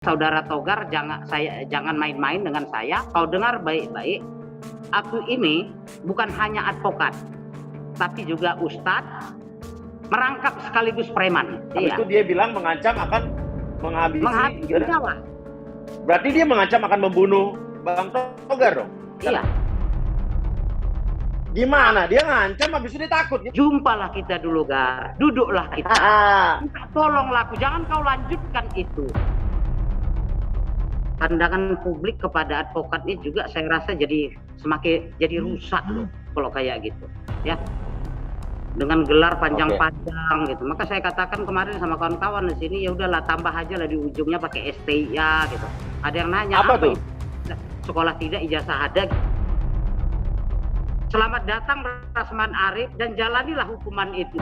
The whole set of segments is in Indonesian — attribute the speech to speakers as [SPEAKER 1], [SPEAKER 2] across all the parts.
[SPEAKER 1] Saudara Togar, jangan main-main dengan saya. Kau dengar baik-baik, aku ini bukan hanya advokat, tapi juga ustadz, merangkap sekaligus preman.
[SPEAKER 2] Habis itu dia bilang mengancam akan menghabisi
[SPEAKER 1] nyawa.
[SPEAKER 2] Berarti dia mengancam akan membunuh Bang Togar dong?
[SPEAKER 1] Iya.
[SPEAKER 2] Gimana? Dia ngancam habis itu dia takut.
[SPEAKER 1] Jumpalah kita dulu, Gar. Duduklah kita. Tolonglah aku, jangan kau lanjutkan itu. Pandangan publik kepada advokat ini juga saya rasa jadi rusak loh kalau kayak gitu, ya. Dengan gelar panjang-panjang gitu. Maka saya katakan kemarin sama kawan-kawan di sini, ya udahlah tambah aja lah di ujungnya pakai STIA gitu. Ada yang nanya
[SPEAKER 2] apa tuh?
[SPEAKER 1] Sekolah tidak, ijazah ada. Selamat datang Rasman Arif dan jalanilah hukuman itu.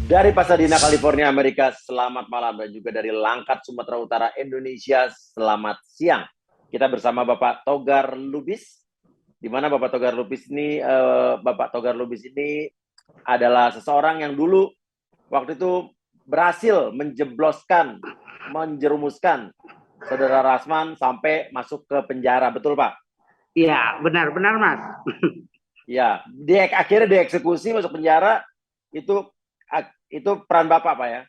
[SPEAKER 2] Dari Pasadena, California, Amerika, selamat malam. Dan juga dari Langkat, Sumatera Utara, Indonesia, selamat siang. Kita bersama Bapak Togar Lubis. Di mana Bapak Togar Lubis ini, adalah seseorang yang dulu waktu itu berhasil menjerumuskan Saudara Rasman sampai masuk ke penjara. Betul, Pak?
[SPEAKER 1] Iya, benar-benar, Mas.
[SPEAKER 2] Ya, akhirnya dieksekusi, masuk penjara. Itu peran Bapak, Pak, ya?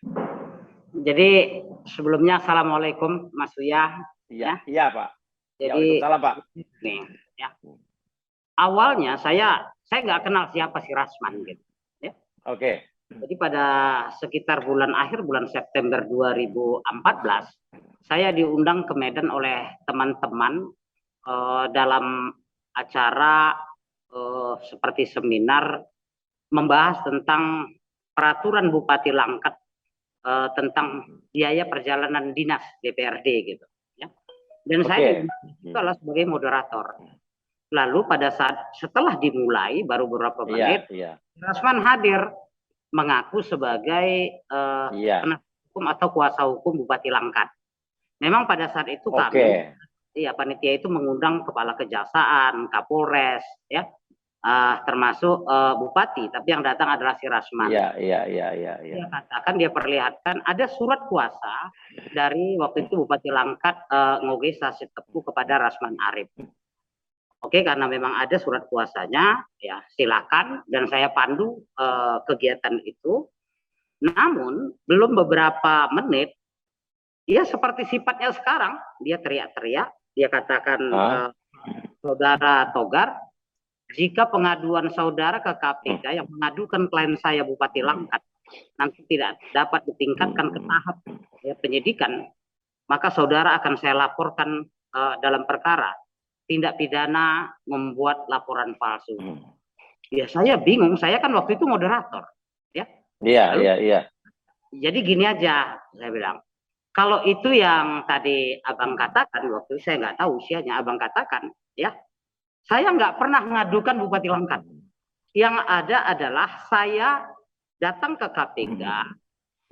[SPEAKER 1] Jadi sebelumnya Assalamualaikum Mas Uya.
[SPEAKER 2] Iya, Pak.
[SPEAKER 1] Jadi
[SPEAKER 2] Waalaikumsalam, Pak.
[SPEAKER 1] Nih, ya. Awalnya saya nggak kenal siapa si Rasman gitu. Ya.
[SPEAKER 2] Oke.
[SPEAKER 1] Jadi pada sekitar bulan September 2014, saya diundang ke Medan oleh teman-teman dalam acara seperti seminar membahas tentang peraturan Bupati Langkat tentang biaya perjalanan dinas DPRD gitu, ya. Dan saya adalah sebagai moderator. Lalu pada saat setelah dimulai baru beberapa menit, Rasman hadir mengaku sebagai penasihat hukum atau kuasa hukum Bupati Langkat. Memang pada saat itu panitia itu mengundang kepala kejaksaan, Kapolres, ya. Termasuk bupati, tapi yang datang adalah si Rasman. Dia katakan, dia perlihatkan ada surat kuasa dari waktu itu Bupati Langkat Ngoge Sasitepu kepada Rasman Arif. Oke, karena memang ada surat kuasanya, ya silakan, dan saya pandu kegiatan itu. Namun belum beberapa menit, dia seperti sifatnya sekarang, dia teriak-teriak, dia katakan, Saudara Togar, jika pengaduan saudara ke KPK yang mengadukan klien saya Bupati Langkat nanti tidak dapat ditingkatkan ke tahap penyidikan, maka saudara akan saya laporkan dalam perkara tindak pidana membuat laporan palsu. Ya saya bingung, saya kan waktu itu moderator, ya. Iya. Jadi gini aja, saya bilang, kalau itu yang tadi abang katakan, waktu itu saya nggak tahu usianya, abang katakan, ya. Saya nggak pernah mengadukan Bupati Langkat. Yang ada adalah saya datang ke KPK,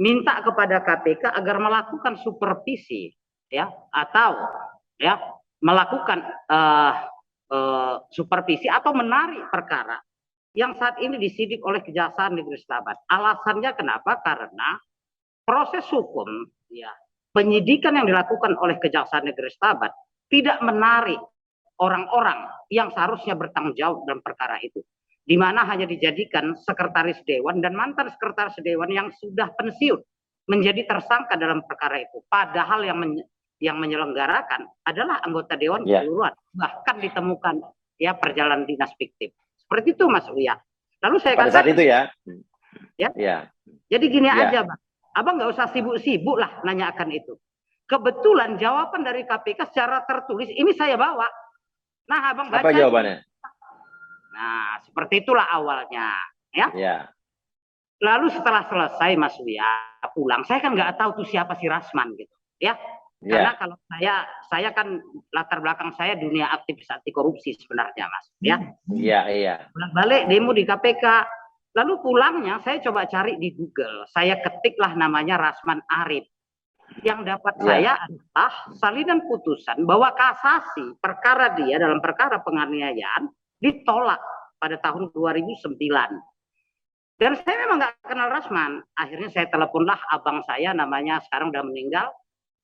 [SPEAKER 1] minta kepada KPK agar melakukan supervisi, ya, atau ya melakukan supervisi atau menarik perkara yang saat ini disidik oleh Kejaksaan Negeri Selatan. Alasannya kenapa? Karena proses hukum, ya, penyidikan yang dilakukan oleh Kejaksaan Negeri Selatan tidak menarik orang-orang yang seharusnya bertanggung jawab dalam perkara itu, di mana hanya dijadikan sekretaris dewan dan mantan sekretaris dewan yang sudah pensiun menjadi tersangka dalam perkara itu, padahal yang menyelenggarakan adalah anggota dewan keseluruhan, bahkan ditemukan ya perjalanan dinas fiktif seperti itu, Mas Uya. Lalu saya katakan
[SPEAKER 2] saat itu
[SPEAKER 1] jadi gini aja, Bang, abang nggak usah sibuk-sibuk lah nanyakan itu. Kebetulan jawaban dari KPK secara tertulis ini saya bawa. Nah, abang baca.
[SPEAKER 2] Apa jawabannya?
[SPEAKER 1] Nah, seperti itulah awalnya, ya. Lalu setelah selesai Mas Uya pulang, saya kan nggak tahu tuh siapa si Rasman gitu, ya. Karena kalau saya kan latar belakang saya dunia aktivis anti korupsi sebenarnya, Mas, ya.
[SPEAKER 2] Iya.
[SPEAKER 1] Balik demo di KPK. Lalu pulangnya saya coba cari di Google, saya ketiklah namanya Rasman Arif. Yang dapat saya adalah salinan putusan bahwa kasasi perkara dia dalam perkara penganiayaan ditolak pada tahun 2009. Dan saya memang nggak kenal Rasman. Akhirnya saya teleponlah abang saya, namanya sekarang udah meninggal,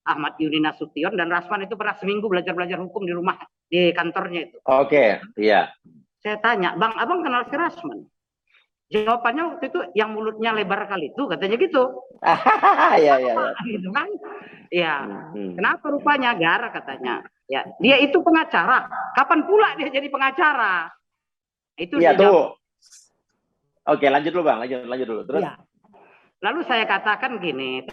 [SPEAKER 1] Ahmad Yuni Nasution, dan Rasman itu pernah seminggu belajar hukum di rumah, di kantornya itu.
[SPEAKER 2] Oke, iya.
[SPEAKER 1] Saya tanya, Bang, abang kenal si Rasman? Jawabannya waktu itu, yang mulutnya lebar kali itu, katanya gitu.
[SPEAKER 2] Iya, iya, iya.
[SPEAKER 1] Gitu kan? Ya, kenapa rupanya Gar, katanya. Ya, dia itu pengacara. Kapan pula dia jadi pengacara? Itu
[SPEAKER 2] Iya
[SPEAKER 1] dia
[SPEAKER 2] tuh. Oke, lanjut dulu Bang, lanjut dulu. Terus?
[SPEAKER 1] ya. Lalu saya katakan gini,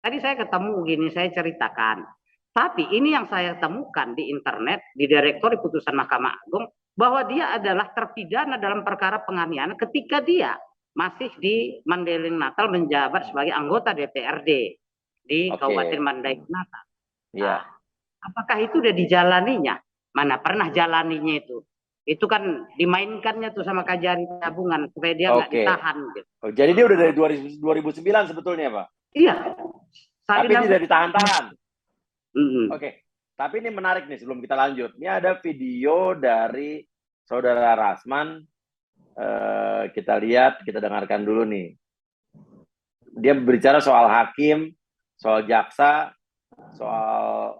[SPEAKER 1] tadi saya ketemu gini, saya ceritakan. Tapi ini yang saya temukan di internet, di direktori putusan Mahkamah Agung, bahwa dia adalah terpidana dalam perkara penganiayaan ketika dia masih di Mandailing Natal menjabat sebagai anggota DPRD di Kabupaten Mandailing Natal.
[SPEAKER 2] Iya.
[SPEAKER 1] Nah, apakah itu udah dijalaninya? Mana pernah jalaninya itu? Itu kan dimainkannya tuh sama Kajari tabungan supaya dia nggak ditahan. Gitu.
[SPEAKER 2] Oh, jadi dia udah dari 2009 sebetulnya, Pak?
[SPEAKER 1] Iya.
[SPEAKER 2] Tapi tidak ditahan-tahan.
[SPEAKER 1] Oke.
[SPEAKER 2] Tapi ini menarik nih sebelum kita lanjut. Ini ada video dari Saudara Rasman. Kita lihat, kita dengarkan dulu nih. Dia berbicara soal hakim, soal jaksa, soal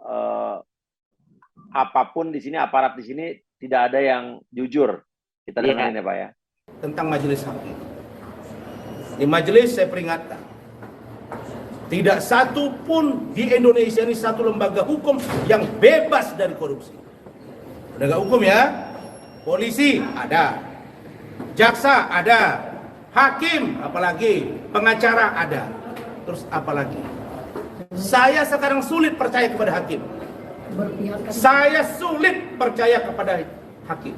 [SPEAKER 2] apapun di sini, aparat di sini tidak ada yang jujur. Kita dengerin ya Pak ya.
[SPEAKER 3] Tentang majelis hakim. Di majelis saya peringatkan, tidak satu pun di Indonesia ini satu lembaga hukum yang bebas dari korupsi. Penegak hukum ya, polisi ada, jaksa ada, hakim apalagi, pengacara ada. Terus apalagi? Saya sekarang sulit percaya kepada hakim. Saya sulit percaya kepada hakim.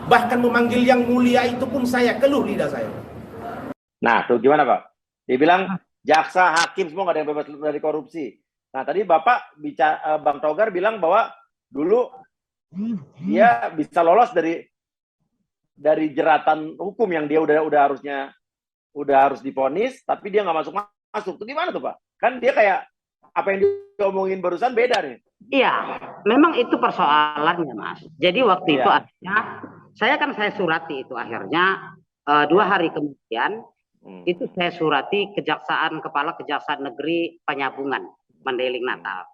[SPEAKER 3] Bahkan memanggil yang mulia itu pun saya keluh lidah saya.
[SPEAKER 2] Nah, tuh gimana Pak? Dia bilang jaksa, hakim semua nggak ada yang bebas dari korupsi. Nah, tadi Bapak bicara, Bang Togar bilang bahwa dulu dia bisa lolos dari jeratan hukum yang dia udah harus divonis, tapi dia nggak masuk. Itu gimana tuh Pak? Kan dia kayak apa yang diomongin barusan beda nih.
[SPEAKER 1] Iya, memang itu persoalannya Mas. Jadi waktu itu akhirnya saya surati itu akhirnya 2 hari kemudian itu saya surati Kepala Kejaksaan Negeri Penyambungan Mandailing Natal.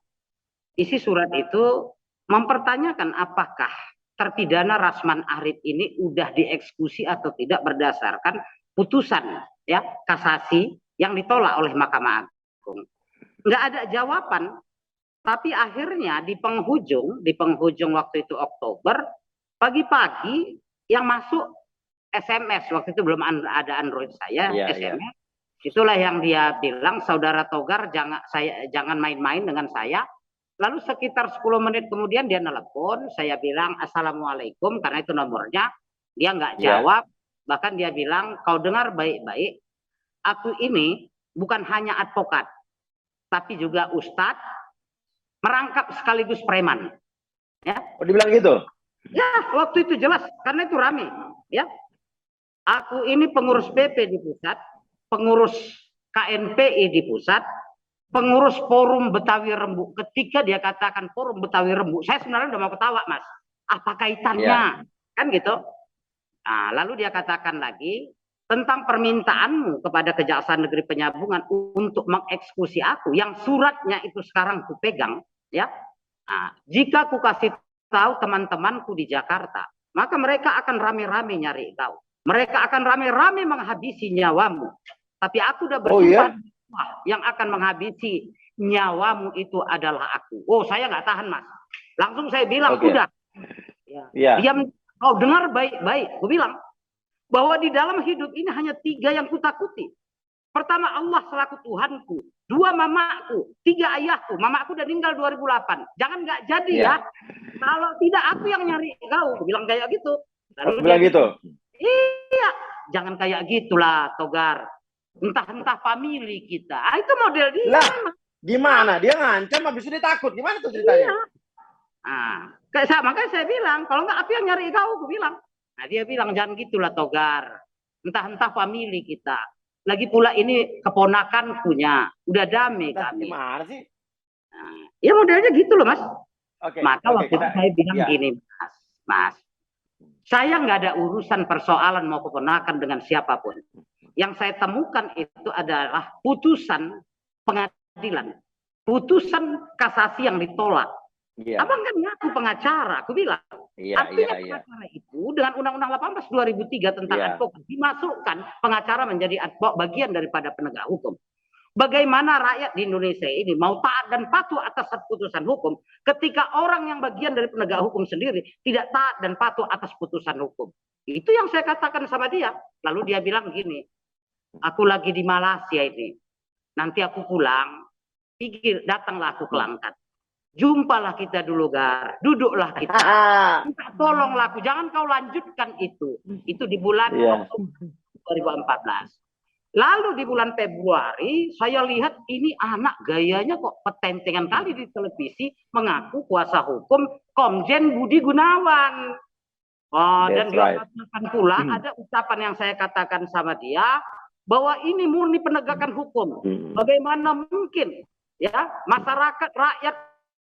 [SPEAKER 1] Isi surat itu mempertanyakan apakah terpidana Rasman Arif ini udah dieksekusi atau tidak berdasarkan putusan ya kasasi yang ditolak oleh Mahkamah Agung. Nggak ada jawaban. Tapi akhirnya di penghujung waktu itu Oktober, pagi-pagi yang masuk SMS, waktu itu belum ada Android saya, SMS. Itulah yang dia bilang, Saudara Togar jangan main-main dengan saya. Lalu sekitar 10 menit kemudian dia nelpon, saya bilang Assalamualaikum, karena itu nomornya. Dia nggak jawab, bahkan dia bilang, kau dengar baik-baik, aku ini bukan hanya advokat, tapi juga ustadz, merangkap sekaligus preman. Ya.
[SPEAKER 2] Oh, dibilang gitu?
[SPEAKER 1] Ya, waktu itu jelas, karena itu rame. Ya. Aku ini pengurus PP di pusat, pengurus KNPI di pusat, pengurus Forum Betawi Rembuk. Ketika dia katakan Forum Betawi Rembuk, saya sebenarnya udah mau ketawa, Mas. Apa kaitannya? Kan gitu. Nah, lalu dia katakan lagi, tentang permintaanmu kepada Kejaksaan Negeri Penyambungan untuk mengeksekusi aku, yang suratnya itu sekarang kupegang, ya. Nah, jika ku kasih tahu teman-temanku di Jakarta, maka mereka akan rame-rame nyari kau. Mereka akan rame-rame menghabisi nyawamu. Tapi aku udah bersumpah, yang akan menghabisi nyawamu itu adalah aku. Oh, saya nggak tahan, Mas. Langsung saya bilang, udah. Ya. Diam, kau dengar baik-baik. Aku bilang, bahwa di dalam hidup ini hanya 3 yang kutakuti. Pertama, Allah selaku Tuhanku. 2, mamaku. 3, ayahku. Mamaku udah meninggal 2008. Jangan nggak jadi ya. Kalau tidak aku yang nyari kau. Aku bilang kayak gitu.
[SPEAKER 2] Lalu bilang gitu?
[SPEAKER 1] Iya. Jangan kayak gitulah, Togar. Entah-entah famili kita. Itu model dia.
[SPEAKER 2] Lah, gimana? Dia ngancam habis itu dia takut. Gimana tuh ceritanya?
[SPEAKER 1] Iya. Nah, makanya saya bilang, kalau nggak aku yang nyari kau, aku bilang. Nah, dia bilang, jangan gitulah Togar. Entah-entah famili kita. Lagi pula ini keponakan punya. Udah damai kami.
[SPEAKER 2] Gimana sih?
[SPEAKER 1] Nah, ya modelnya gitu loh, Mas. Maka waktu itu saya bilang gini, Mas. Saya nggak ada urusan persoalan mau keponakan dengan siapapun. Yang saya temukan itu adalah putusan pengadilan. putusan kasasi yang ditolak.
[SPEAKER 2] Iya.
[SPEAKER 1] Abang kan ngaku pengacara, aku bilang.
[SPEAKER 2] Iya,
[SPEAKER 1] Artinya
[SPEAKER 2] iya, iya.
[SPEAKER 1] pengacara itu dengan Undang-Undang 18 2003 tentang
[SPEAKER 2] Iya.
[SPEAKER 1] advokat dimasukkan pengacara menjadi advokat bagian daripada penegak hukum. Bagaimana rakyat di Indonesia ini mau taat dan patuh atas putusan hukum ketika orang yang bagian dari penegak hukum sendiri tidak taat dan patuh atas putusan hukum. Itu yang saya katakan sama dia. Lalu dia bilang gini, aku lagi di Malaysia ini. Nanti aku pulang, pikir datanglah aku ke Langkat. Jumpalah kita dulu, Gar. Duduklah kita. Minta tolonglah aku. Jangan kau lanjutkan itu. Itu di bulan Oktober 2014. Lalu di bulan Februari, saya lihat ini anak gayanya kok petentengan kali di televisi mengaku kuasa hukum Komjen Budi Gunawan. Oh, dan dia katakan pula ada ucapan yang saya katakan sama dia bahwa ini murni penegakan hukum. Bagaimana mungkin ya masyarakat rakyat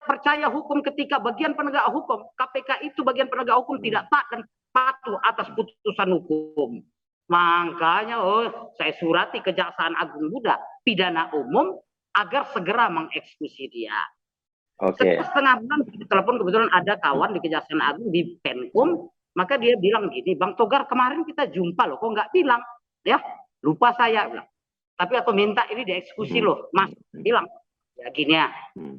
[SPEAKER 1] percaya hukum ketika bagian penegak hukum KPK itu bagian penegak hukum tidak taat dan patuh atas putusan hukum. Makanya saya surati Kejaksaan Agung Muda pidana umum agar segera mengeksekusi dia. Setengah bulan telepon kebetulan ada kawan di Kejaksaan Agung di Penkum, maka dia bilang gini, Bang Togar kemarin kita jumpa loh, kok nggak bilang? Ya lupa saya bilang. Tapi aku minta ini dieksekusi loh, Mas bilang. Ya gini ya.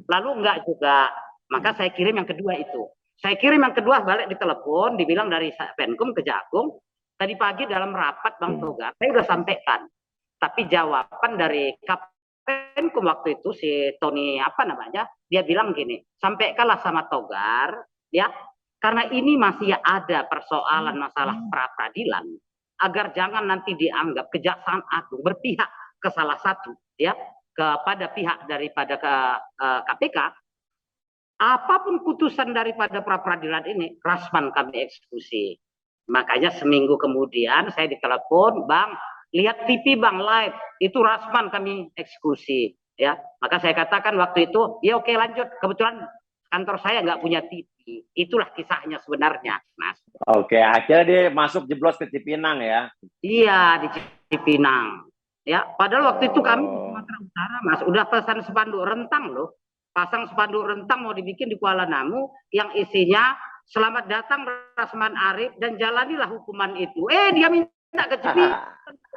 [SPEAKER 1] Lalu enggak juga, maka saya kirim yang kedua itu. Saya kirim yang kedua balik di telepon, dibilang dari Penkum ke Jagung. Tadi pagi dalam rapat Bang Togar, saya sudah sampaikan. Tapi jawaban dari Penkum waktu itu si Tony dia bilang gini, sampaikanlah sama Togar, ya, karena ini masih ada persoalan masalah pra peradilan, agar jangan nanti dianggap Kejaksaan Agung berpihak ke salah satu, ya, kepada pihak daripada KPK. Apapun putusan daripada pra peradilan ini, Rasman kami eksekusi. Makanya seminggu kemudian saya ditelepon, Bang, lihat TV Bang live, itu Rasman kami eksekusi, ya. Maka saya katakan waktu itu, ya oke lanjut. Kebetulan kantor saya nggak punya TV, itulah kisahnya sebenarnya, Mas.
[SPEAKER 2] Oke, akhirnya dia masuk jeblos ke Cipinang ya?
[SPEAKER 1] Iya di Cipinang, ya. Padahal waktu itu kami di Sumatera Utara, Mas, udah pesan spanduk rentang loh, pasang spanduk rentang mau dibikin di Kuala Namu yang isinya selamat datang Rasman Arif dan jalanilah hukuman itu. Dia minta ke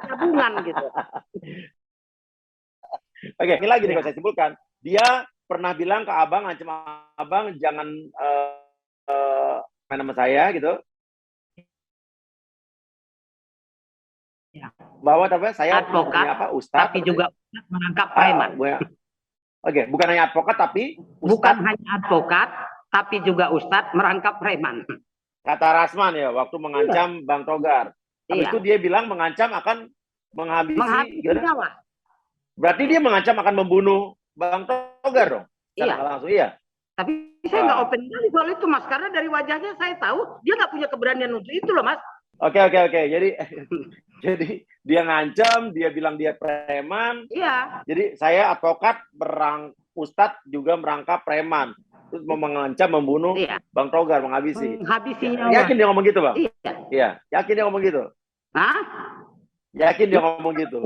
[SPEAKER 1] gabungan gitu.
[SPEAKER 2] Oke, ini lagi nih kalau saya simpulkan. Dia pernah bilang ke Abang, ancam Abang jangan main nama saya gitu.
[SPEAKER 1] Ya.
[SPEAKER 2] Bahwa saya
[SPEAKER 1] advokat,
[SPEAKER 2] Ustadz,
[SPEAKER 1] tapi juga menangkap preman.
[SPEAKER 2] Oke, bukan hanya advokat tapi
[SPEAKER 1] Ustadz. Bukan hanya advokat, tapi juga Ustadz merangkap preman.
[SPEAKER 2] Kata Rasman ya, waktu mengancam Bang Togar. Habis itu dia bilang mengancam akan menghabisi nyawa. Berarti dia mengancam akan membunuh Bang Togar dong?
[SPEAKER 1] Iya.
[SPEAKER 2] Langsung iya.
[SPEAKER 1] Tapi saya nggak open kali soal itu, Mas. Karena dari wajahnya saya tahu dia nggak punya keberanian untuk itu loh, Mas.
[SPEAKER 2] Oke. Jadi dia ngancam, dia bilang dia preman.
[SPEAKER 1] Iya.
[SPEAKER 2] Jadi saya advokat, Ustadz juga merangkap preman. Terus mau mengancam membunuh Bang Togar, menghabisi.
[SPEAKER 1] Menghabisinya.
[SPEAKER 2] Yakin dia ngomong gitu, Bang?
[SPEAKER 1] Iya.
[SPEAKER 2] Yakin dia ngomong gitu?
[SPEAKER 1] Hah?
[SPEAKER 2] Yakin dia ngomong gitu?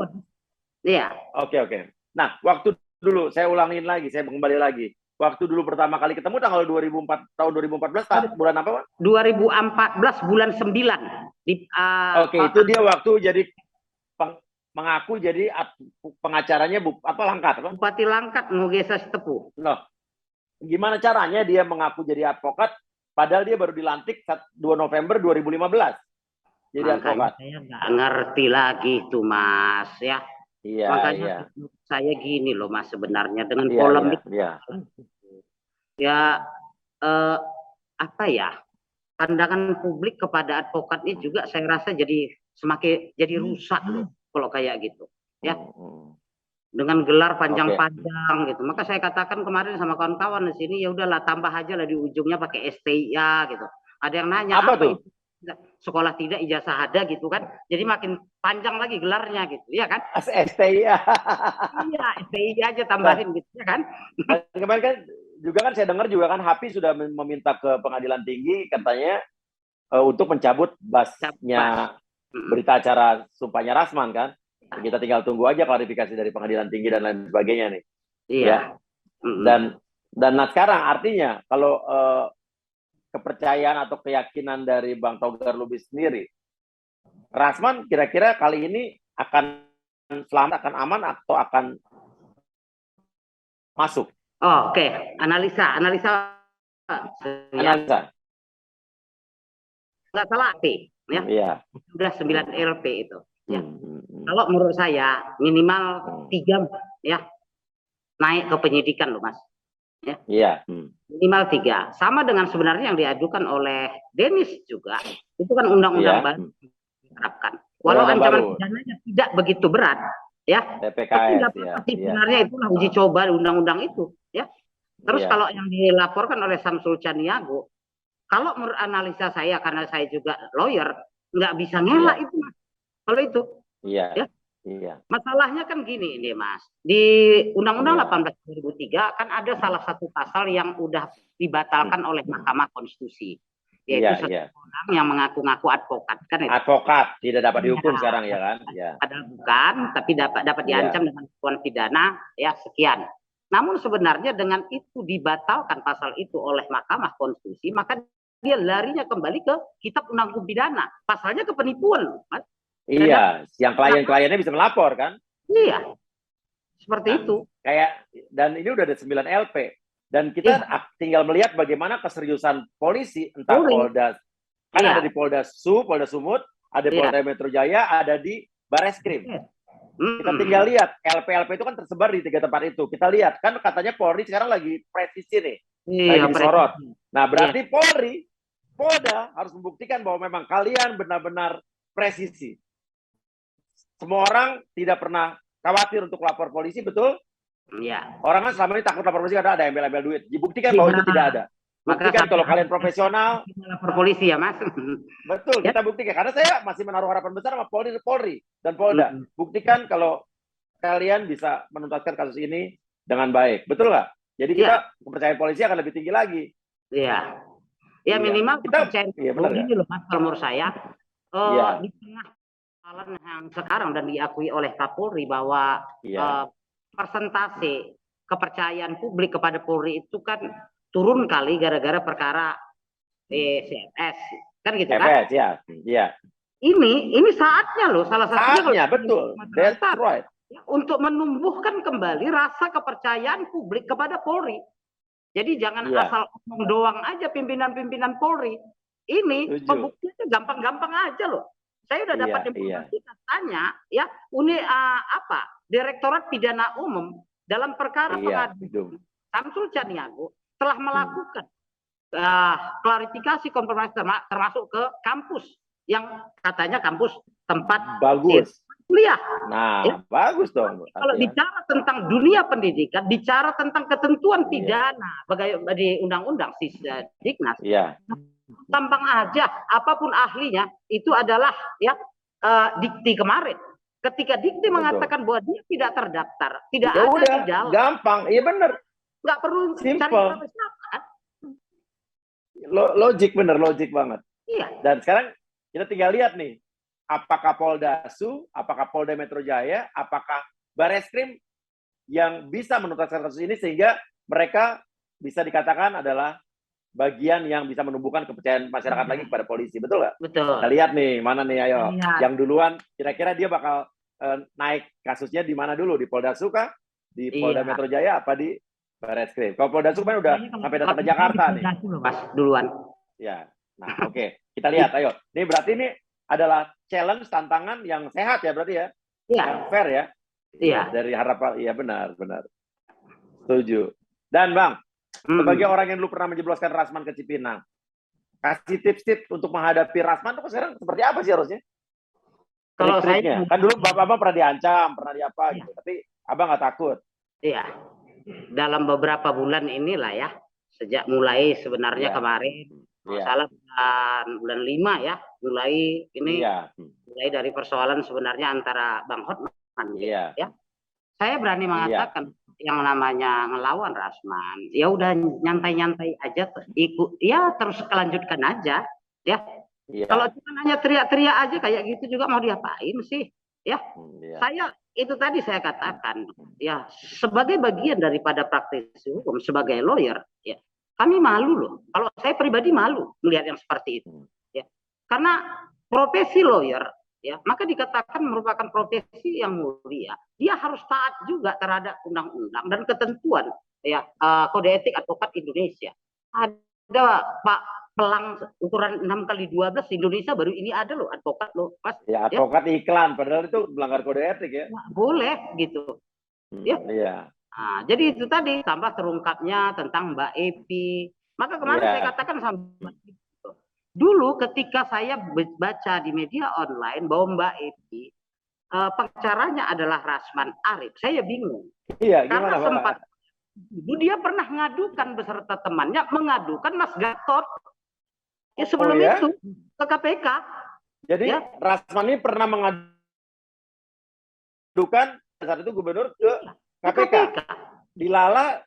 [SPEAKER 1] Iya.
[SPEAKER 2] Oke. Nah, waktu dulu saya ulangin lagi, saya kembali lagi. Waktu dulu pertama kali ketemu tahun 2014 bulan apa, Pak?
[SPEAKER 1] 2014 bulan 9.
[SPEAKER 2] Oke, itu dia waktu jadi mengaku jadi pengacaranya Langkat, apa?
[SPEAKER 1] Bupati Langkat Nugesa Sitepu.
[SPEAKER 2] Loh. Gimana caranya dia mengaku jadi advokat padahal dia baru dilantik 2 November 2015 jadi advokat?
[SPEAKER 1] Saya nggak ngerti lagi tuh, Mas, ya.
[SPEAKER 2] Iya.
[SPEAKER 1] Makanya saya gini loh, Mas, sebenarnya dengan polemik. Ya apa ya? Pandangan publik kepada advokat ini juga saya rasa jadi semakin rusak loh kalau kayak gitu, ya. Dengan gelar panjang-panjang gitu. Maka saya katakan kemarin sama kawan-kawan di sini, ya udahlah tambah aja lah di ujungnya pakai STIA gitu. Ada yang nanya apa tuh? Sekolah tidak, ijazah ada gitu kan. Jadi makin panjang lagi gelarnya gitu, ya kan?
[SPEAKER 2] STIA.
[SPEAKER 1] Iya, STIA aja tambahin gitu, ya kan?
[SPEAKER 2] Kemarin kan saya dengar juga kan HAPI sudah meminta ke Pengadilan Tinggi katanya untuk mencabut basnya berita acara sumpahnya Rasman kan. Kita tinggal tunggu aja klarifikasi dari Pengadilan Tinggi dan lain sebagainya nih.
[SPEAKER 1] Iya.
[SPEAKER 2] Dan nah sekarang artinya kalau kepercayaan atau keyakinan dari Bang Togar Lubis sendiri, Rasman kira-kira kali ini akan selamat, akan aman, atau akan masuk?
[SPEAKER 1] Oh, oke. Analisa ya, nggak salah LP ya.
[SPEAKER 2] Iya.
[SPEAKER 1] Sudah 9 LP itu ya. Kalau menurut saya minimal 3 ya naik ke penyidikan loh Mas ya.
[SPEAKER 2] Iya.
[SPEAKER 1] Minimal 3, sama dengan sebenarnya yang diajukan oleh Denis juga, itu kan undang-undang baru diterapkan, walau ancaman pidananya tidak begitu berat ya, tapi sebenarnya itulah uji coba undang-undang itu ya. Terus kalau yang dilaporkan oleh Samsul Caniago, kalau menurut analisa saya, karena saya juga lawyer, nggak bisa ngelak itu Mas. Kalau itu ya. Masalahnya kan gini ini Mas, di Undang-Undang 18 2003 kan ada salah satu pasal yang udah dibatalkan oleh Mahkamah Konstitusi, yaitu orang yang mengaku-ngaku advokat kan itu.
[SPEAKER 2] Advokat tidak dapat dihukum sekarang ya kan?
[SPEAKER 1] Padahal bukan, tapi dapat diancam dengan hukuman pidana ya sekian. Namun sebenarnya dengan itu dibatalkan pasal itu oleh Mahkamah Konstitusi, maka dia larinya kembali ke Kitab Undang-Undang Pidana, pasalnya ke penipuan Mas.
[SPEAKER 2] Iya, yang klien-kliennya bisa melapor kan?
[SPEAKER 1] Iya, seperti itu.
[SPEAKER 2] Dan ini udah ada 9 LP. Dan kita tinggal melihat bagaimana keseriusan polisi, entah Polda, kan ada di Polda Sumut, ada di Polda Metro Jaya, ada di Bareskrim. Kita tinggal lihat, LP-LP itu kan tersebar di 3 tempat itu. Kita lihat, kan katanya Polri sekarang lagi presisi nih, lagi disorot. Nah, berarti Polda harus membuktikan bahwa memang kalian benar-benar presisi. Semua orang tidak pernah khawatir untuk lapor polisi, betul?
[SPEAKER 1] Iya.
[SPEAKER 2] Orang kan selama ini takut lapor polisi karena ada embel-embel duit. Dibuktikan bahwa itu tidak ada. Buktikan kalau kalian profesional.
[SPEAKER 1] Lapor polisi ya Mas.
[SPEAKER 2] Betul, kita buktikan. Karena saya masih menaruh harapan besar sama Polri dan Polda. Buktikan kalau kalian bisa menuntaskan kasus ini dengan baik. Betul nggak? Jadi kita kepercayaan polisi akan lebih tinggi lagi.
[SPEAKER 1] Iya. Ya minimal kepercayaan ini loh Mas, kalau menurut saya. Di tengah yang sekarang dan diakui oleh Kapolri bahwa persentase kepercayaan publik kepada Polri itu kan turun kali gara-gara perkara CFS kan gitu kan? Ini saatnya loh, salah satunya
[SPEAKER 2] betul. That's right.
[SPEAKER 1] Untuk menumbuhkan kembali rasa kepercayaan publik kepada Polri. Jadi jangan asal ngomong doang aja pimpinan-pimpinan Polri. Ini pembuktiannya gampang-gampang aja loh. Saya udah dapat informasi katanya ya Direktorat Pidana Umum dalam perkara pengadilan Samsul Caniago telah melakukan klarifikasi konfirmasi termasuk ke kampus yang katanya kampus tempat kuliah.
[SPEAKER 2] Nah, bagus dong.
[SPEAKER 1] Kalau bicara tentang dunia pendidikan, bicara tentang ketentuan pidana di undang-undang Sisdiknas. Gampang aja, apapun ahlinya itu adalah dikti kemarin. Ketika dikti mengatakan bahwa dia tidak terdaftar, tidak ada di dalam.
[SPEAKER 2] Gampang, iya benar.
[SPEAKER 1] Nggak perlu cari siapa.
[SPEAKER 2] Logik banget.
[SPEAKER 1] Iya.
[SPEAKER 2] Dan sekarang kita tinggal lihat nih, apakah Polda apakah Polda Metro Jaya, apakah Bareskrim yang bisa menuntaskan kasus ini sehingga mereka bisa dikatakan adalah bagian yang bisa menumbuhkan kepercayaan masyarakat lagi kepada polisi, betul nggak?
[SPEAKER 1] Betul.
[SPEAKER 2] Kita lihat nih, mana nih, ayo. Yang duluan, kira-kira dia bakal naik kasusnya di mana dulu? Di Polda Suka, di Polda Metro Jaya, apa di Bareskrim? Kalau Polda Suka udah sampai datang ke Jakarta nih.
[SPEAKER 1] Pas duluan.
[SPEAKER 2] Ya, nah oke. Kita lihat, ayo. Ini berarti ini adalah challenge, tantangan yang sehat ya berarti ya? Yang fair ya?
[SPEAKER 1] Iya.
[SPEAKER 2] Dari harapan, iya benar. Setuju. Dan Bang, sebagai orang yang dulu pernah menjebloskan Rasman ke Cipinang, kasih tips-tips untuk menghadapi Rasman itu sekarang seperti apa sih harusnya?
[SPEAKER 1] Kalau saya
[SPEAKER 2] kan dulu Bapak pernah diancam, pernah diapa gitu, tapi Abang nggak takut.
[SPEAKER 1] Iya. Dalam beberapa bulan inilah ya, sejak mulai sebenarnya kemarin, salah bulan 5 ya, mulai ini mulai dari persoalan sebenarnya antara Bang Hotman ya. Saya berani mengatakan yang namanya ngelawan Rasman, ya udah nyantai-nyantai aja, ikut, ya terus kelanjutkan aja, ya. Kalau cuma hanya teriak-teriak aja kayak gitu juga mau diapain sih, ya. Saya itu tadi saya katakan, ya sebagai bagian daripada praktisi hukum, sebagai lawyer, ya kami malu loh. Kalau saya pribadi malu melihat yang seperti itu, ya karena profesi lawyer, ya maka dikatakan merupakan profesi yang mulia. Dia harus taat juga terhadap undang-undang dan ketentuan, ya kode etik advokat Indonesia. Ada Pak Pelang ukuran 6x12 Indonesia baru ini ada loh advokat loh, Mas.
[SPEAKER 2] Ya, advokat iklan, padahal itu melanggar kode etik ya.
[SPEAKER 1] Nggak boleh gitu. Ya.
[SPEAKER 2] Iya.
[SPEAKER 1] Nah, jadi itu tadi tambah terungkapnya tentang Mbak Epi. Maka kemarin saya katakan sama dulu ketika saya baca di media online bahwa Mbak Epi pengacaranya adalah Rasman Arif, saya bingung.
[SPEAKER 2] Iya,
[SPEAKER 1] karena
[SPEAKER 2] gimana,
[SPEAKER 1] sempat dia pernah mengadukan beserta temannya mengadukan Mas Gatot. Ya sebelum itu ke KPK.
[SPEAKER 2] Jadi Rasman ini pernah mengadukan saat itu gubernur ke KPK. Dilala,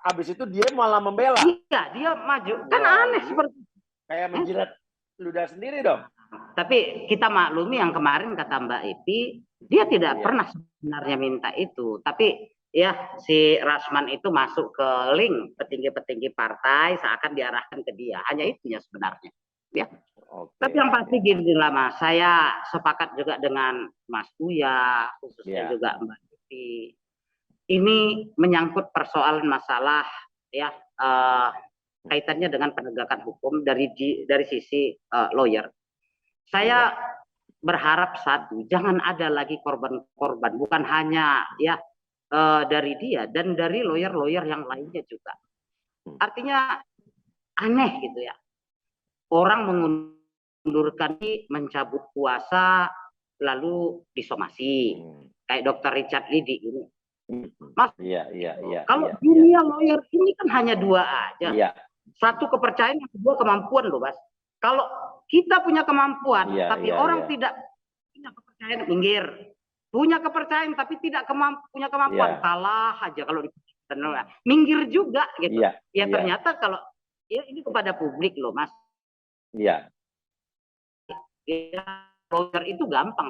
[SPEAKER 2] habis itu dia malah membela.
[SPEAKER 1] Iya, dia maju. Kan aneh seperti
[SPEAKER 2] kayak menjilat ludah sendiri dong.
[SPEAKER 1] Tapi kita maklumi yang kemarin kata Mbak Epi, dia tidak pernah sebenarnya minta itu. Tapi ya si Rasman itu masuk ke link petinggi-petinggi partai seakan diarahkan ke dia. Hanya itunya sebenarnya. Ya. Tapi yang pasti gini lah Mas, saya sepakat juga dengan Mas Buya, khususnya juga Mbak Epi. Ini menyangkut persoalan masalah ya kaitannya dengan penegakan hukum dari sisi lawyer. Saya berharap satu, jangan ada lagi korban-korban, bukan hanya ya dari dia dan dari lawyer-lawyer yang lainnya juga. Artinya aneh gitu ya. Orang mengundurkan diri, mencabut kuasa, lalu disomasi. Kayak Dr. Richard Lidi ini. Mas, kalau dunia lawyer ini kan hanya dua aja. Satu kepercayaan, yang kedua kemampuan loh, Mas. Kalau kita punya kemampuan, tapi orang tidak punya kepercayaan, minggir. Punya kepercayaan, tapi tidak punya kemampuan, kalah aja kalau minggir juga gitu. Ya ternyata kalau ya ini kepada publik loh, Mas.
[SPEAKER 2] Iya.
[SPEAKER 1] Ya, lawyer itu gampang.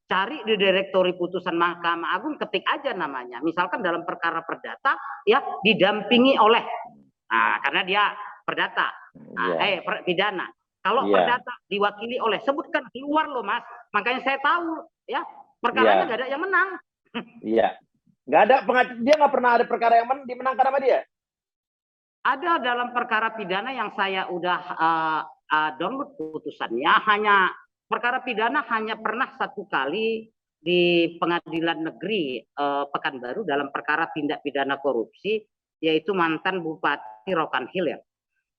[SPEAKER 1] Cari di direktori putusan Mahkamah Agung, ketik aja namanya. Misalkan dalam perkara perdata, ya didampingi oleh, karena dia perdata, pidana. Kalau perdata diwakili oleh, sebutkan keluar loh Mas. Makanya saya tahu, ya perkaranya nggak ada yang menang.
[SPEAKER 2] Iya, nggak ada dia nggak pernah ada perkara yang dimenangkan sama dia.
[SPEAKER 1] Ada dalam perkara pidana yang saya udah download putusannya, hanya perkara pidana hanya pernah satu kali di Pengadilan Negeri Pekanbaru dalam perkara tindak pidana korupsi, yaitu mantan Bupati Rokan Hilir.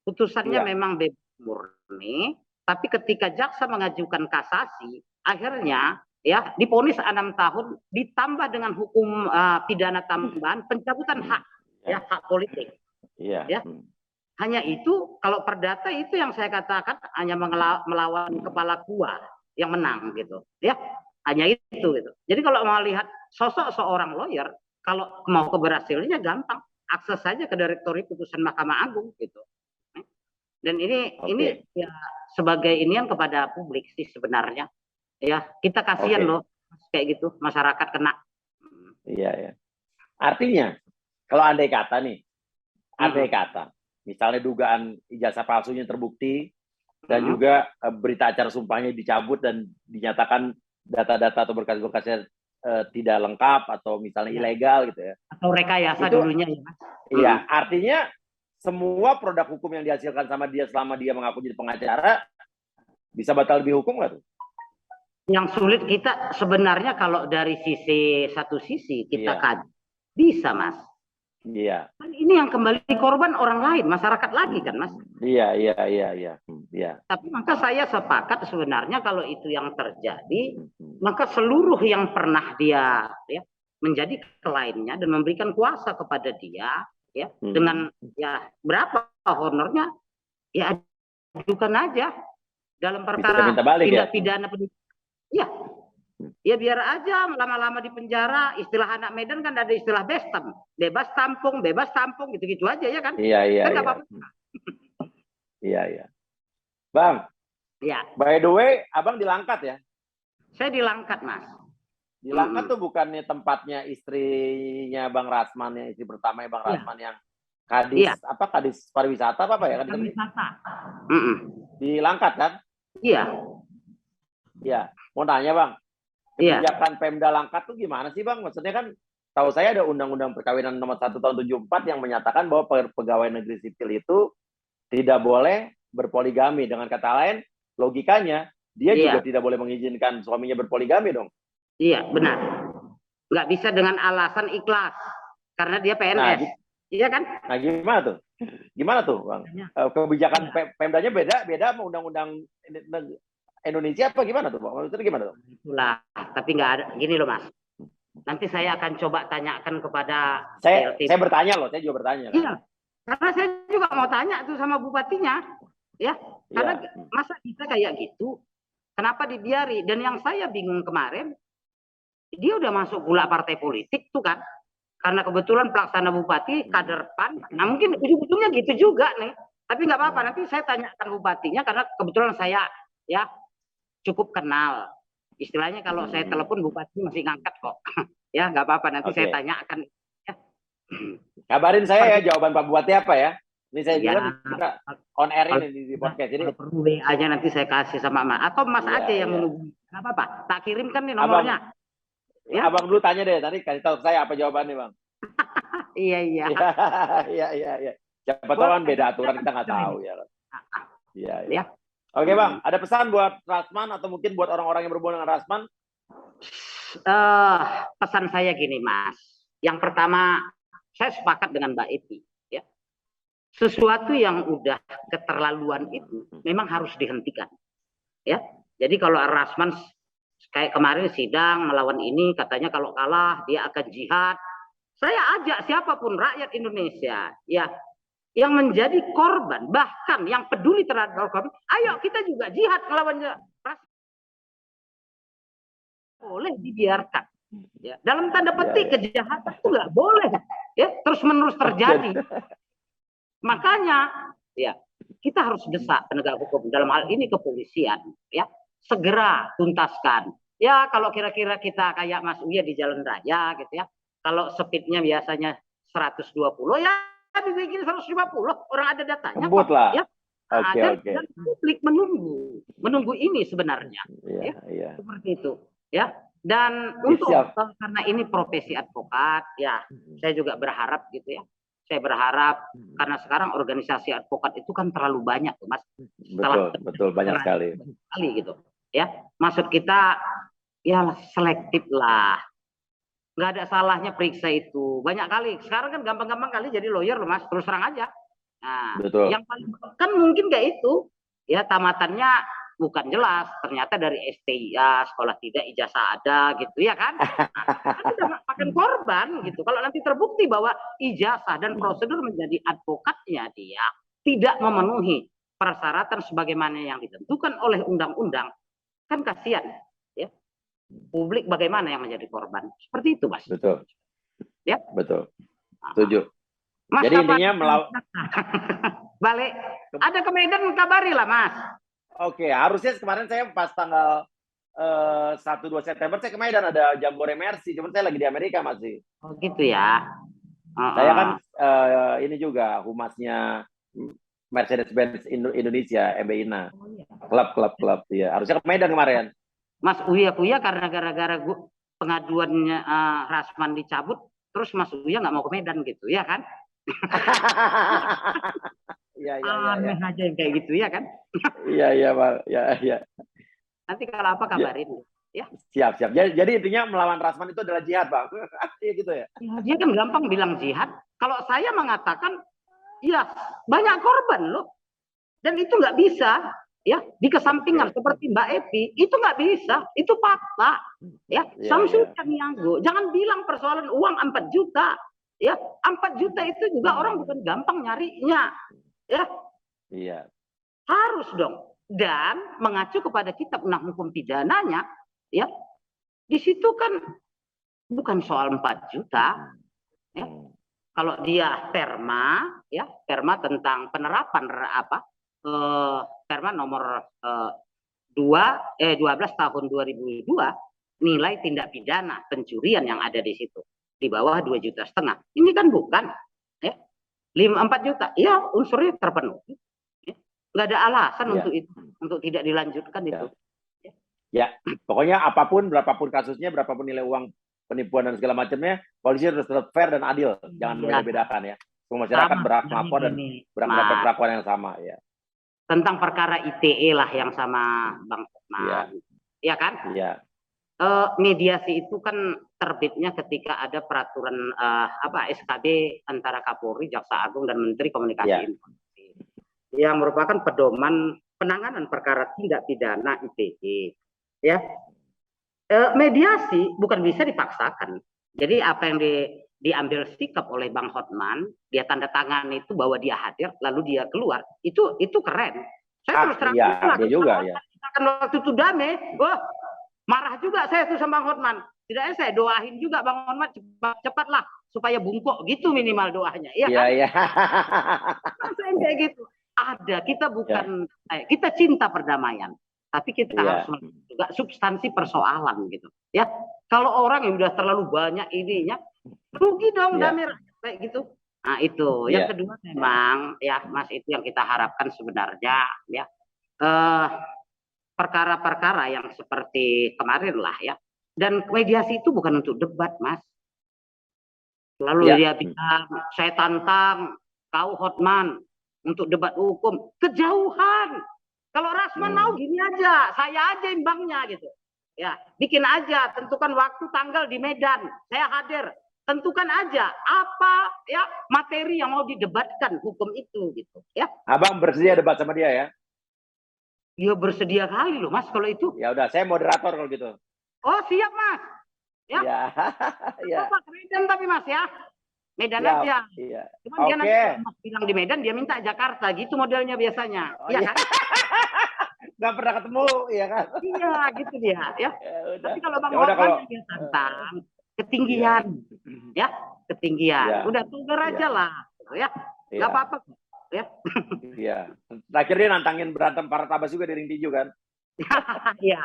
[SPEAKER 1] Putusannya memang bebas murni, tapi ketika jaksa mengajukan kasasi, akhirnya ya divonis 6 tahun ditambah dengan hukum pidana tambahan pencabutan hak, hak politik. Ya. Hanya itu, kalau perdata itu yang saya katakan hanya melawan kepala kuah yang menang gitu. Ya, hanya itu gitu. Jadi kalau mau lihat sosok seorang lawyer, kalau mau keberhasilannya gampang, akses saja ke direktori putusan Mahkamah Agung gitu. Dan ini ya sebagai inian kepada publik sih sebenarnya. Ya, kita kasihan loh kayak gitu masyarakat kena.
[SPEAKER 2] Iya. Artinya kalau andai kata nih, misalnya dugaan ijazah palsunya terbukti dan juga berita acara sumpahnya dicabut dan dinyatakan data-data atau berkas-berkasnya tidak lengkap atau misalnya ilegal gitu ya.
[SPEAKER 1] Atau rekayasa dulunya ya Mas.
[SPEAKER 2] Iya, artinya semua produk hukum yang dihasilkan sama dia selama dia mengaku jadi pengacara bisa batal dihukum nggak tuh?
[SPEAKER 1] Yang sulit kita sebenarnya kalau dari satu sisi kita kaji bisa Mas.
[SPEAKER 2] Iya.
[SPEAKER 1] Ini yang kembali korban orang lain, masyarakat lagi kan, Mas?
[SPEAKER 2] Iya.
[SPEAKER 1] Tapi maka saya sepakat sebenarnya kalau itu yang terjadi, maka seluruh yang pernah dia menjadi kliennya dan memberikan kuasa kepada dia, dengan berapa honornya, ya ajukan aja dalam perkara tindak pidana penyidikan. Ya biar aja lama-lama di penjara. Istilah anak Medan kan ada istilah bestem, bebas tampung gitu-gitu aja ya kan?
[SPEAKER 2] Iya.
[SPEAKER 1] Kan nggak apa-apa.
[SPEAKER 2] Iya. Bang.
[SPEAKER 1] Ya.
[SPEAKER 2] By the way, abang dilangkat ya?
[SPEAKER 1] Saya dilangkat Mas.
[SPEAKER 2] Di Langkat tuh bukannya tempatnya istrinya Bang Rasman, yang istri pertamanya Bang Rasman yang kadis
[SPEAKER 1] Iya.
[SPEAKER 2] apa, kadis pariwisata apa ya kan?
[SPEAKER 1] Pariwisata.
[SPEAKER 2] Di Langkat kan?
[SPEAKER 1] Iya.
[SPEAKER 2] Iya. Mau tanya Bang,
[SPEAKER 1] Iya.
[SPEAKER 2] kebijakan Pemda Langkat tuh gimana sih Bang? Maksudnya kan tahu saya ada Undang-Undang Perkawinan nomor 1 tahun 74 yang menyatakan bahwa pegawai negeri sipil itu tidak boleh berpoligami. Dengan kata lain, logikanya dia juga tidak boleh mengizinkan suaminya berpoligami dong.
[SPEAKER 1] Iya, benar. Nggak bisa dengan alasan ikhlas karena dia PNS. Iya kan?
[SPEAKER 2] Nah, gimana tuh? Gimana tuh, Bang? Kebijakan Pemdanya beda sama undang-undang Indonesia apa gimana tuh, Bang? Maksudnya gimana tuh?
[SPEAKER 1] Itulah, tapi nggak ada. Gini loh, Mas. Nanti saya akan coba tanyakan kepada
[SPEAKER 2] saya bertanya loh, saya juga bertanya.
[SPEAKER 1] Iya, karena saya juga mau tanya tuh sama bupatinya, ya. Karena masa bisa kayak gitu, kenapa dibiari? Dan yang saya bingung kemarin, dia udah masuk pula partai politik tuh kan, karena kebetulan pelaksana bupati kader PAN. Nah mungkin ujung-ujungnya gitu juga nih, tapi nggak apa-apa. Nanti saya tanyakan bupatinya karena kebetulan saya ya cukup kenal. Istilahnya kalau saya telepon bupati masih ngangkat kok. Ya nggak apa-apa, nanti saya tanyakan. Ya.
[SPEAKER 2] Kabarin saya ya jawaban Pak Bupati apa ya. Ini saya bilang kita on air ini di podcast. Jadi
[SPEAKER 1] perlu WA-nya nanti saya kasih sama Mas. Atau Mas aja yang menghubungi. Nggak apa-apa, tak kirimkan nih nomornya.
[SPEAKER 2] Abang dulu tanya deh, tadi kasih tahu saya apa jawabannya Bang.
[SPEAKER 1] Iya.
[SPEAKER 2] Iya. Siapa tahu kan beda aturan, kita nggak tahu ya. Iya. Oke Bang, ada pesan buat Rasman atau mungkin buat orang-orang yang berhubungan dengan Rasman?
[SPEAKER 1] Pesan saya gini Mas. Yang pertama, saya sepakat dengan Mbak Epi. Ya. Sesuatu yang udah keterlaluan itu memang harus dihentikan. Ya. Jadi kalau Rasman kayak kemarin sidang melawan ini, katanya kalau kalah dia akan jihad. Saya ajak siapapun rakyat Indonesia, ya, yang menjadi korban, bahkan yang peduli terhadap korban, ayo kita juga jihad melawan ras. Boleh dibiarkan. Ya. Dalam tanda petik kejahatan itu nggak boleh, ya, terus-menerus terjadi. Makanya, ya, kita harus desak penegak hukum dalam hal ini kepolisian, ya, segera tuntaskan. Ya, kalau kira-kira kita kayak Mas Uya di jalan raya, gitu ya, kalau speednya biasanya 120, ya dibikin 150, orang ada datanya.
[SPEAKER 2] Kebut lah.
[SPEAKER 1] Ya. Dan publik menunggu ini sebenarnya. Ya. Seperti itu. Ya. Dan untuk karena ini profesi advokat, ya, saya juga berharap gitu ya. Saya berharap karena sekarang organisasi advokat itu kan terlalu banyak, Mas.
[SPEAKER 2] Betul, banyak sekali
[SPEAKER 1] gitu. Ya, maksud kita ya selektif lah. Nggak ada salahnya periksa itu. Banyak kali. Sekarang kan gampang-gampang kali jadi lawyer loh Mas. Terus terang aja. Nah, yang paling kan mungkin kayak itu. Ya tamatannya bukan jelas. Ternyata dari STIA, sekolah tidak, ijazah ada gitu ya kan. Kan udah makan korban gitu. Kalau nanti terbukti bahwa ijazah dan prosedur menjadi advokatnya dia tidak memenuhi persyaratan sebagaimana yang ditentukan oleh undang-undang. Kan kasihan. Ya. Publik bagaimana yang menjadi korban? Seperti itu, Mas.
[SPEAKER 2] Betul.
[SPEAKER 1] Ya.
[SPEAKER 2] Betul. Setuju.
[SPEAKER 1] Mas,
[SPEAKER 2] jadi intinya melawan
[SPEAKER 1] balik. Ada ke Medan kabari lah, Mas.
[SPEAKER 2] Oke, harusnya kemarin saya pas tanggal 1-2 September saya ke Medan ada Jambore Mercy, cuman saya lagi di Amerika masih.
[SPEAKER 1] Oh, gitu ya.
[SPEAKER 2] Saya kan ini juga humasnya Mercedes-Benz Indonesia, MBINA. Klub ya. Harusnya ke Medan kemarin.
[SPEAKER 1] Mas Uya karena gara-gara pengaduannya Rasman dicabut, terus Mas Uya nggak mau ke Medan gitu, ya kan?
[SPEAKER 2] Iya.
[SPEAKER 1] Aneh aja yang kayak gitu, ya kan?
[SPEAKER 2] Iya, Bang. Iya.
[SPEAKER 1] Nanti kalau apa kabarin. Ya.
[SPEAKER 2] Siap. Jadi intinya melawan Rasman itu adalah jihad, Bang. Iya gitu ya.
[SPEAKER 1] Dia kan gampang bilang jihad. Kalau saya mengatakan, ya banyak korban loh. Dan itu nggak bisa. Ya, dikesampingkan seperti Mbak Epi, itu nggak bisa, itu fakta. Ya, Samsul Caniago, jangan bilang persoalan uang 4 juta. Ya, 4 juta itu juga orang bukan gampang nyarinya. Ya.
[SPEAKER 2] Iya.
[SPEAKER 1] Harus dong. Dan mengacu kepada kitab undang hukum pidananya, ya. Di situ kan bukan soal 4 juta. Ya. Kalau dia perma, ya, perma tentang penerapan Perma nomor 12 tahun 2002 nilai tindak pidana pencurian yang ada di situ di bawah 2,5 juta. Ini kan bukan, ya, 4 juta, ya unsurnya terpenuhi. Ya. Nggak ada alasan untuk itu, untuk tidak dilanjutkan itu.
[SPEAKER 2] Ya, pokoknya apapun, berapapun kasusnya, berapapun nilai uang penipuan dan segala macamnya, polisi harus tetap fair dan adil, jangan membeda-bedakan ya. Semua masyarakat berhak melapor dan berhak mendapat perlakuan yang sama ya.
[SPEAKER 1] Tentang perkara ITE lah yang sama Bang Hotman, ya kan?
[SPEAKER 2] Iya.
[SPEAKER 1] Mediasi itu kan terbitnya ketika ada peraturan SKB antara Kapolri, Jaksa Agung dan Menteri Komunikasi Informasi yang merupakan pedoman penanganan perkara tindak pidana ITE. Ya, mediasi bukan bisa dipaksakan. Jadi apa yang diambil sikap oleh Bang Hotman, dia tanda tangan itu bahwa dia hadir, lalu dia keluar, itu keren. Saya terus terang
[SPEAKER 2] dia juga ya.
[SPEAKER 1] Waktu itu damai, marah juga saya tuh sama Bang Hotman. Tidaknya saya doain juga Bang Hotman cepatlah supaya bungkuk gitu minimal doanya. Iya kan?
[SPEAKER 2] Iya.
[SPEAKER 1] Saya kayak gitu. Ada, kita bukan kita cinta perdamaian, tapi kita harus juga substansi persoalan gitu. Ya, kalau orang yang udah terlalu banyak ininya, rugi dong damai kayak gitu. Nah, itu. Yang kedua memang ya Mas, itu yang kita harapkan sebenarnya ya. Perkara-perkara yang seperti kemarin lah ya. Dan mediasi itu bukan untuk debat, Mas. Lalu dia bilang, saya tantang kau Hotman untuk debat hukum. Kejauhan. Kalau Rasman mau gini aja, saya aja imbangnya gitu. Ya, bikin aja, tentukan waktu tanggal di Medan. Saya hadir. Tentukan aja apa ya materi yang mau didebatkan hukum itu gitu ya.
[SPEAKER 2] Abang bersedia debat sama dia ya?
[SPEAKER 1] Ya bersedia kali loh Mas kalau itu.
[SPEAKER 2] Ya udah, saya moderator kalau gitu.
[SPEAKER 1] Oh siap Mas. Ya.
[SPEAKER 2] Ya.
[SPEAKER 1] Apa Medan tapi Mas ya. Medan aja.
[SPEAKER 2] Iya.
[SPEAKER 1] Cuman dia nanti Mas bilang di Medan, dia minta Jakarta gitu modelnya biasanya. Iya kan?
[SPEAKER 2] Nggak pernah ketemu, ya kan?
[SPEAKER 1] Iya gitu dia. Ya. Tapi kalau Bang
[SPEAKER 2] Hotman
[SPEAKER 1] dia tantang ketinggian, ya ketinggian. Udah tunggu aja lah, ya. Nggak apa-apa. Ya.
[SPEAKER 2] Iya. Terakhir dia nantangin berantem para tabas juga di ring tinju kan?
[SPEAKER 1] Iya.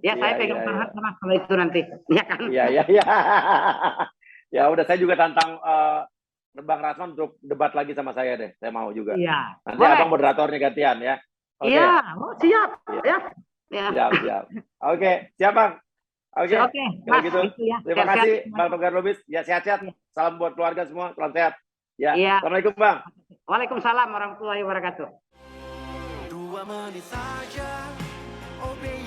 [SPEAKER 1] Ya saya pegang Farhat sama kalau itu nanti, ya kan?
[SPEAKER 2] Iya. Ya udah, saya juga tantang Bang Rasman untuk debat lagi sama saya deh. Saya mau juga.
[SPEAKER 1] Iya.
[SPEAKER 2] Nanti abang moderatornya gantian ya.
[SPEAKER 1] Iya. Siap. Ya.
[SPEAKER 2] Siap. Oke, siap Bang. Oke. Kalau gitu, terima kasih Bang Togar Lubis. Ya sehat-sehat. Salam buat keluarga semua. Salam sehat. Ya, Assalamualaikum Bang.
[SPEAKER 1] Waalaikumsalam warahmatullahi wabarakatuh.
[SPEAKER 4] 2 menit saja, oh baby.